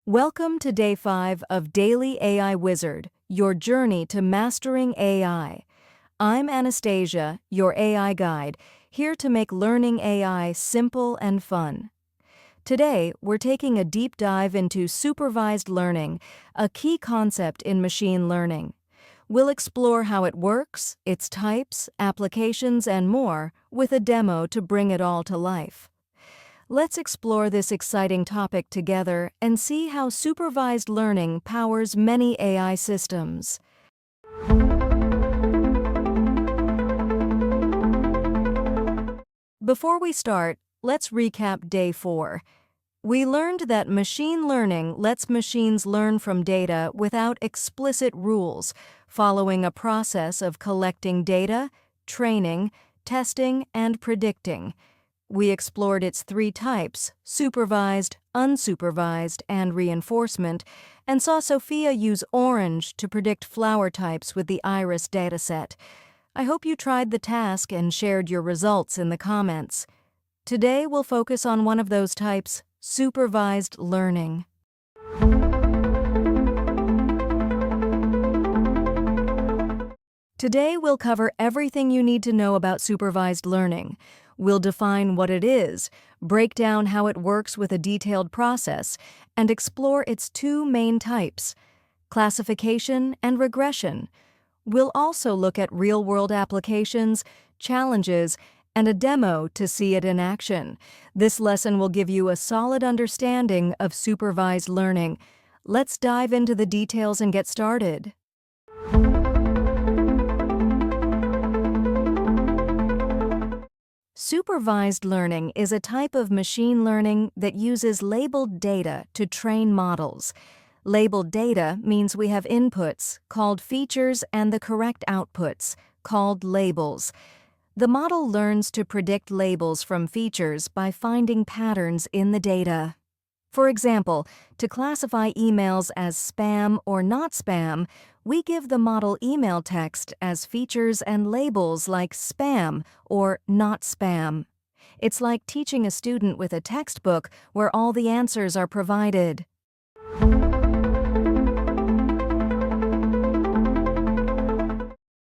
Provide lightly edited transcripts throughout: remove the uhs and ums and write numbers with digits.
Welcome to Day 5 of Daily AI Wizard, your journey to mastering AI. I'm Anastasia, your AI guide, here to make learning AI simple and fun. Today, we're taking a deep dive into supervised learning, a key concept in machine learning. We'll explore how it works, its types, applications, and more, with a demo to bring it all to life. Let's explore this exciting topic together and see how supervised learning powers many AI systems. Before we start, let's recap Day 4. We learned that machine learning lets machines learn from data without explicit rules, following a process of collecting data, training, testing, and predicting. We explored its three types, supervised, unsupervised, and reinforcement, and saw Sophia use orange to predict flower types with the iris dataset. I hope you tried the task and shared your results in the comments. Today we'll focus on one of those types, supervised learning. Today we'll cover everything you need to know about supervised learning. We'll define what it is, break down how it works with a detailed process, and explore its two main types, classification and regression. We'll also look at real-world applications, challenges, and a demo to see it in action. This lesson will give you a solid understanding of supervised learning. Let's dive into the details and get started. Supervised learning is a type of machine learning that uses labeled data to train models. Labeled data means we have inputs, called features, and the correct outputs, called labels. The model learns to predict labels from features by finding patterns in the data. For example, to classify emails as spam or not spam, we give the model email text as features and labels like spam or not spam. It's like teaching a student with a textbook where all the answers are provided.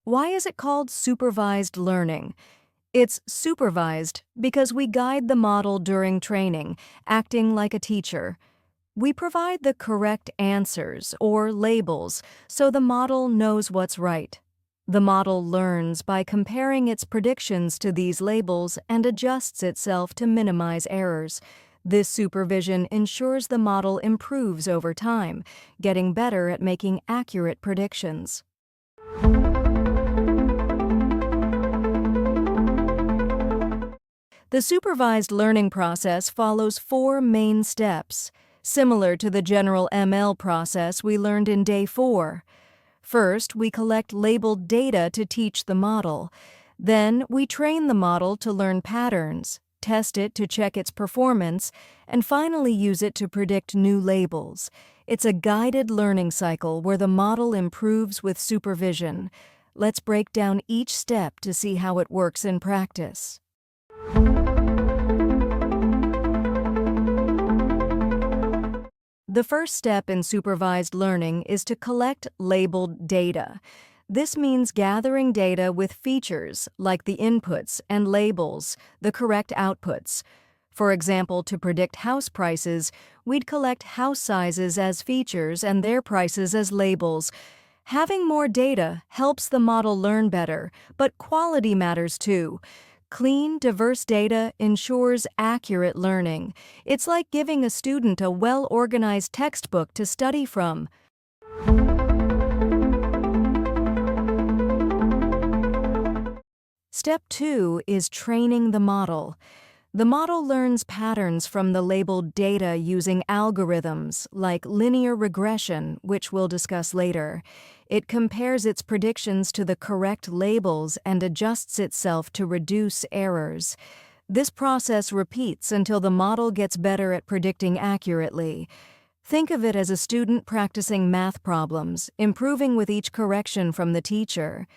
Why is it called supervised learning? It's supervised because we guide the model during training, acting like a teacher. We provide the correct answers or labels so the model knows what's right. The model learns by comparing its predictions to these labels and adjusts itself to minimize errors. This supervision ensures the model improves over time, getting better at making accurate predictions. The supervised learning process follows four main steps, similar to the general ML process we learned in Day 4. First, we collect labeled data to teach the model. Then, we train the model to learn patterns, test it to check its performance, and finally use it to predict new labels. It's a guided learning cycle where the model improves with supervision. Let's break down each step to see how it works in practice. The first step in supervised learning is to collect labeled data. This means gathering data with features, like the inputs, and labels, the correct outputs. For example, to predict house prices, we'd collect house sizes as features and their prices as labels. Having more data helps the model learn better, but quality matters too. Clean, diverse data ensures accurate learning. It's like giving a student a well-organized textbook to study from. Step 2 is training the model. The model learns patterns from the labeled data using algorithms like linear regression, which we'll discuss later. It compares its predictions to the correct labels and adjusts itself to reduce errors. This process repeats until the model gets better at predicting accurately. Think of it as a student practicing math problems, improving with each correction from the teacher.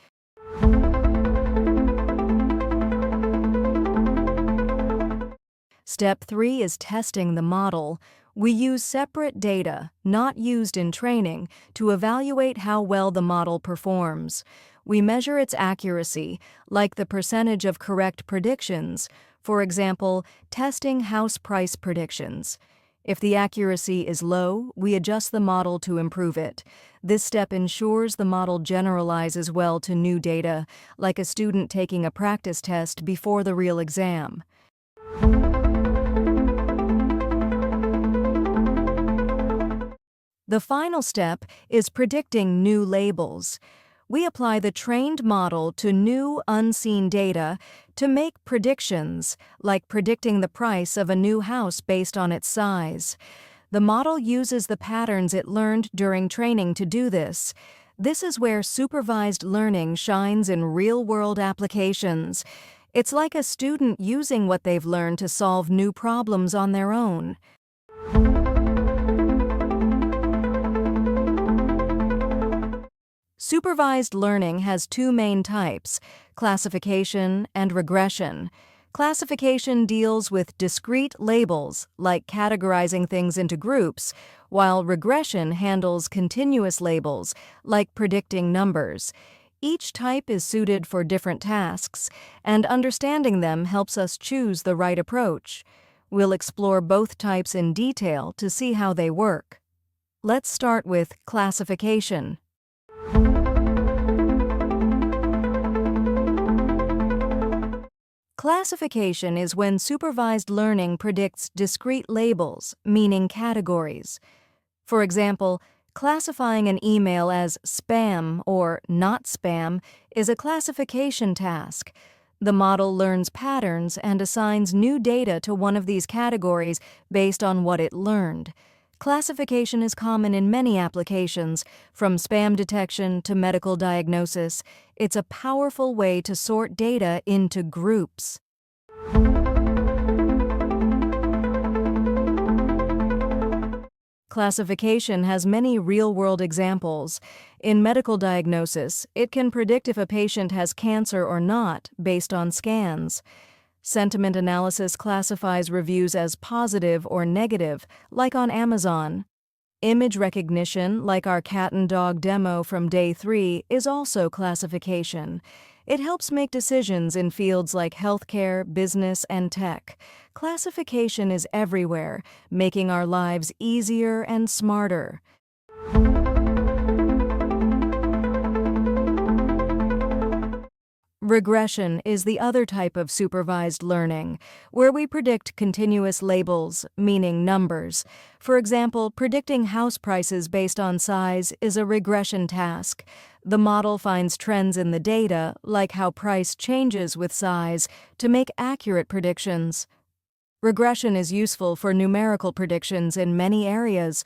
Step 3 is testing the model. We use separate data, not used in training, to evaluate how well the model performs. We measure its accuracy, like the percentage of correct predictions, for example, testing house price predictions. If the accuracy is low, we adjust the model to improve it. This step ensures the model generalizes well to new data, like a student taking a practice test before the real exam. The final step is predicting new labels. We apply the trained model to new, unseen data to make predictions, like predicting the price of a new house based on its size. The model uses the patterns it learned during training to do this. This is where supervised learning shines in real-world applications. It's like a student using what they've learned to solve new problems on their own. Supervised learning has two main types, classification and regression. Classification deals with discrete labels, like categorizing things into groups, while regression handles continuous labels, like predicting numbers. Each type is suited for different tasks, and understanding them helps us choose the right approach. We'll explore both types in detail to see how they work. Let's start with classification. Classification is when supervised learning predicts discrete labels, meaning categories. For example, classifying an email as spam or not spam is a classification task. The model learns patterns and assigns new data to one of these categories based on what it learned. Classification is common in many applications, from spam detection to medical diagnosis. It's a powerful way to sort data into groups. Classification has many real-world examples. In medical diagnosis, it can predict if a patient has cancer or not based on scans. Sentiment analysis classifies reviews as positive or negative, like on Amazon. Image recognition, like our cat and dog demo from day 3, is also classification. It helps make decisions in fields like healthcare, business, and tech. Classification is everywhere, making our lives easier and smarter. Regression is the other type of supervised learning, where we predict continuous labels, meaning numbers. For example, predicting house prices based on size is a regression task. The model finds trends in the data, like how price changes with size, to make accurate predictions. Regression is useful for numerical predictions in many areas.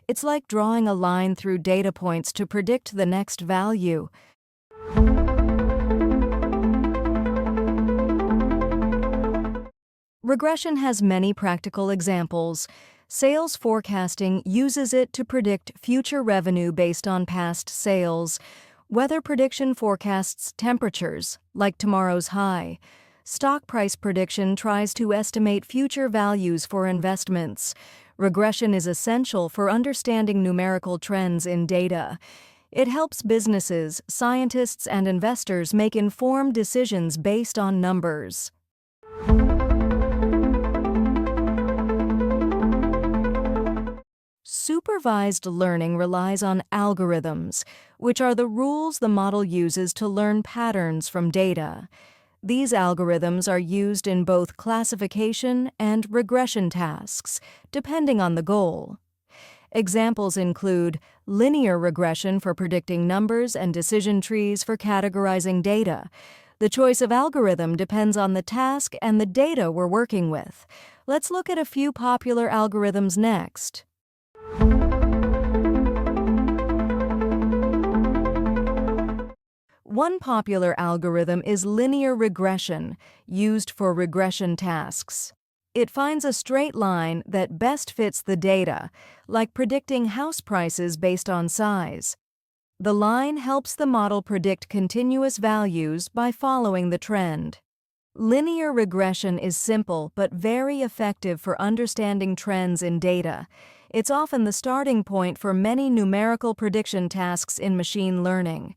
It's like drawing a line through data points to predict the next value. Regression has many practical examples. Sales forecasting uses it to predict future revenue based on past sales. Weather prediction forecasts temperatures, like tomorrow's high. Stock price prediction tries to estimate future values for investments. Regression is essential for understanding numerical trends in data. It helps businesses, scientists, and investors make informed decisions based on numbers. Supervised learning relies on algorithms, which are the rules the model uses to learn patterns from data. These algorithms are used in both classification and regression tasks, depending on the goal. Examples include linear regression for predicting numbers and decision trees for categorizing data. The choice of algorithm depends on the task and the data we're working with. Let's look at a few popular algorithms next. One popular algorithm is linear regression, used for regression tasks. It finds a straight line that best fits the data, like predicting house prices based on size. The line helps the model predict continuous values by following the trend. Linear regression is simple but very effective for understanding trends in data. It's often the starting point for many numerical prediction tasks in machine learning.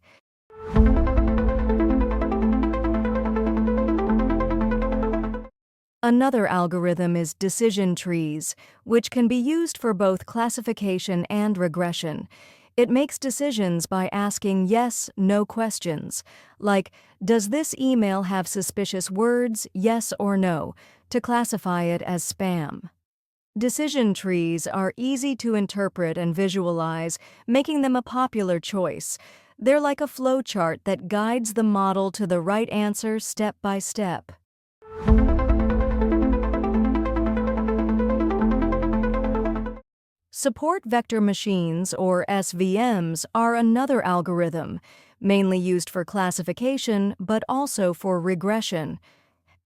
Another algorithm is decision trees, which can be used for both classification and regression. It makes decisions by asking yes/no questions, like, does this email have suspicious words, yes or no, to classify it as spam. Decision trees are easy to interpret and visualize, making them a popular choice. They're like a flowchart that guides the model to the right answer step by step. Support vector machines, or SVMs, are another algorithm, mainly used for classification but also for regression.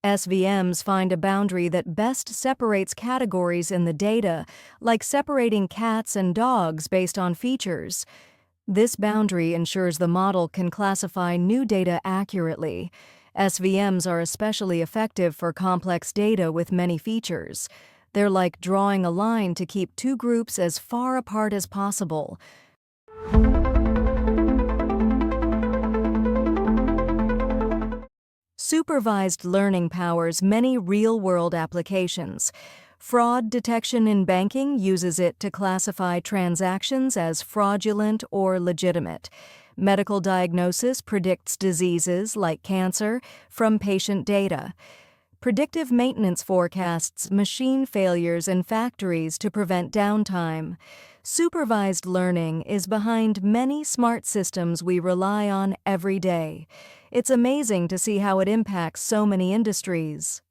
SVMs find a boundary that best separates categories in the data, like separating cats and dogs based on features. This boundary ensures the model can classify new data accurately. SVMs are especially effective for complex data with many features. They're like drawing a line to keep two groups as far apart as possible. Supervised learning powers many real-world applications. Fraud detection in banking uses it to classify transactions as fraudulent or legitimate. Medical diagnosis predicts diseases like cancer from patient data. Predictive maintenance forecasts machine failures in factories to prevent downtime. Supervised learning is behind many smart systems we rely on every day. It's amazing to see how it impacts so many industries.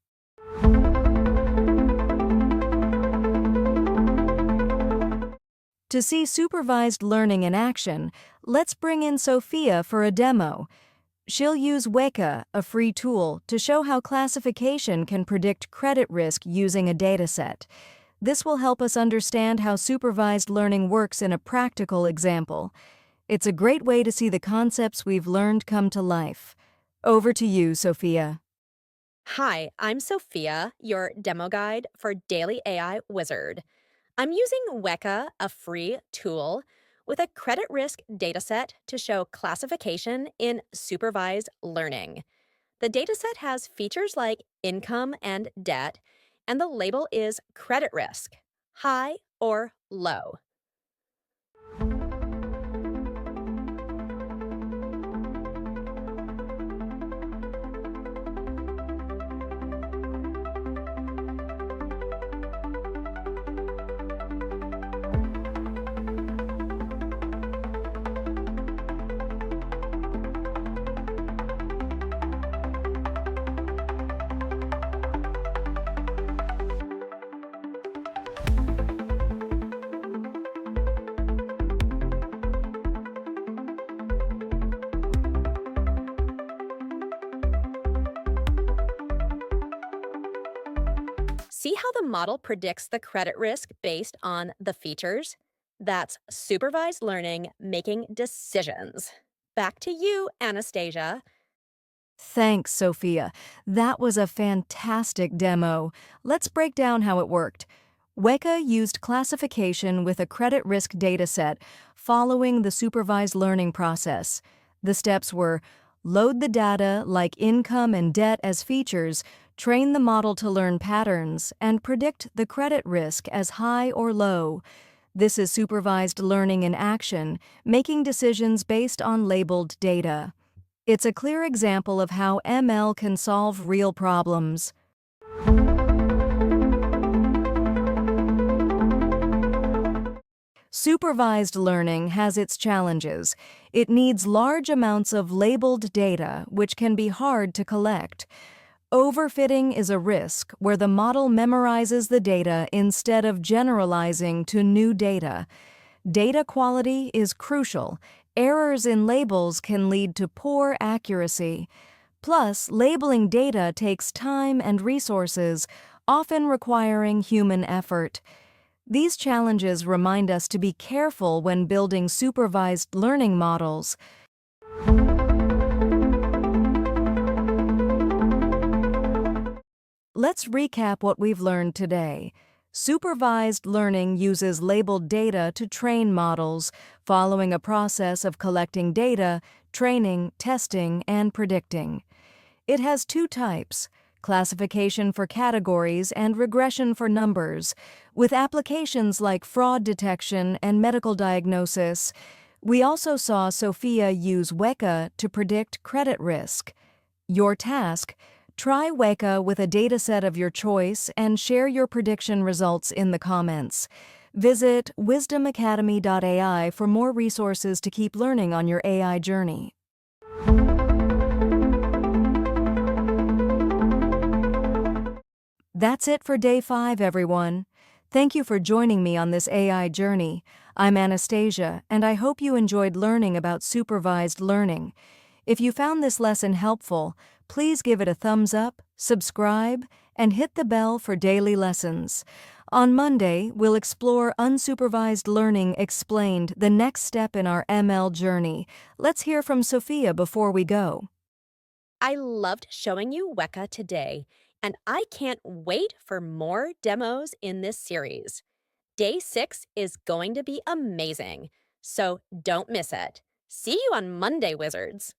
To see supervised learning in action, let's bring in Sophia for a demo. She'll use Weka, a free tool, to show how classification can predict credit risk using a dataset. This will help us understand how supervised learning works in a practical example. It's a great way to see the concepts we've learned come to life. Over to you, Sophia. Hi, I'm Sophia, your demo guide for DailyAIWizard. I'm using Weka, a free tool, with a credit risk dataset to show classification in supervised learning. The dataset has features like income and debt, and the label is credit risk, high or low. See how the model predicts the credit risk based on the features? That's supervised learning making decisions. Back to you, Anastasia. Thanks, Sophia. That was a fantastic demo. Let's break down how it worked. Weka used classification with a credit risk dataset following the supervised learning process. The steps were load the data like income and debt as features, train the model to learn patterns, and predict the credit risk as high or low. This is supervised learning in action, making decisions based on labeled data. It's a clear example of how ML can solve real problems. Supervised learning has its challenges. It needs large amounts of labeled data, which can be hard to collect. Overfitting is a risk where the model memorizes the data instead of generalizing to new data. Data quality is crucial. Errors in labels can lead to poor accuracy. Plus, labeling data takes time and resources, often requiring human effort. These challenges remind us to be careful when building supervised learning models. Let's recap what we've learned today. Supervised learning uses labeled data to train models, following a process of collecting data, training, testing, and predicting. It has two types: classification for categories and regression for numbers, with applications like fraud detection and medical diagnosis. We also saw Sophia use Weka to predict credit risk. Your task: try Weka with a dataset of your choice and share your prediction results in the comments. Visit wisdomacademy.ai for more resources to keep learning on your AI journey. That's it for Day 5, everyone. Thank you for joining me on this AI journey. I'm Anastasia, and I hope you enjoyed learning about supervised learning. If you found this lesson helpful, please give it a thumbs up, subscribe, and hit the bell for daily lessons. On Monday, we'll explore unsupervised learning explained, the next step in our ML journey. Let's hear from Sophia before we go. I loved showing you Weka today, and I can't wait for more demos in this series. Day 6 is going to be amazing, so don't miss it. See you on Monday, Wizards!